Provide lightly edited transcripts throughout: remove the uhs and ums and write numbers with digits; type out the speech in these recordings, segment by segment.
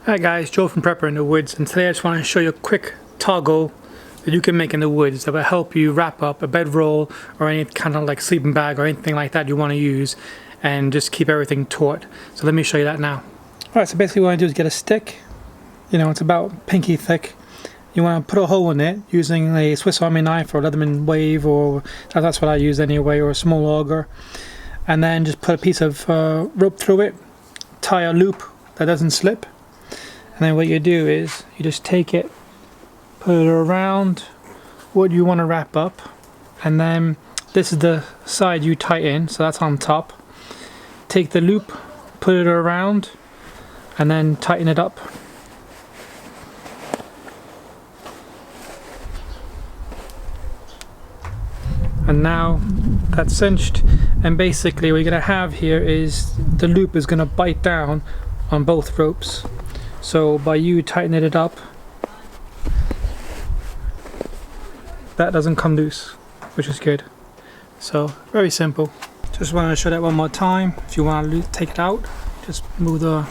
Hi guys, Joe from Prepper in the Woods, and today I just want to show you a quick toggle that you can make in the woods that will help you wrap up a bedroll or any kind of like sleeping bag or anything like that you want to use and just keep everything taut. So let me show you that now. Alright, so basically what I do is get a stick, it's about pinky thick. You want to put a hole in it using a Swiss Army knife or Leatherman wave, or that's what I use anyway, or a small auger, and then just put a piece of rope through it, tie a loop that doesn't slip. And then what you do is you just take it, put it around what you want to wrap up, and then this is the side you tighten, so that's on top. Take the loop, put it around, and then tighten it up. And now that's cinched, and basically what you're going to have here is the loop is going to bite down on both ropes. So by you tightening it up, that doesn't come loose, which is good. So very simple. Just want to show that one more time. If you want to take it out, just move the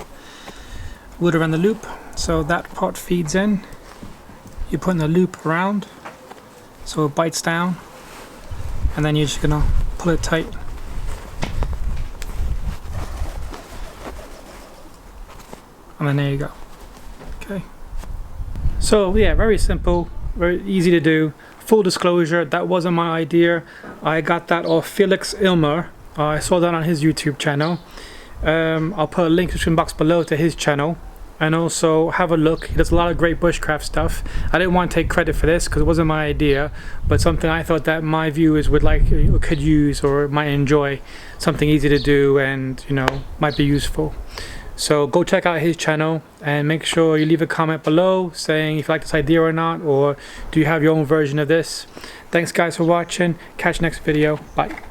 wood around the loop so that part feeds in. You're putting the loop around so it bites down, and then you're just gonna pull it tight. And then there you go. Okay. So yeah, very simple, very easy to do. Full disclosure, that wasn't my idea. I got that off Felix Immer. I saw that on his YouTube channel. I'll put a link in the description box below to his channel. And also have a look. He does a lot of great bushcraft stuff. I didn't want to take credit for this because it wasn't my idea, but something I thought that my viewers would like, could use, or might enjoy. Something easy to do and might be useful. So go check out his channel and make sure you leave a comment below saying if you like this idea or not, or do you have your own version of this. Thanks guys for watching. Catch you next video. Bye.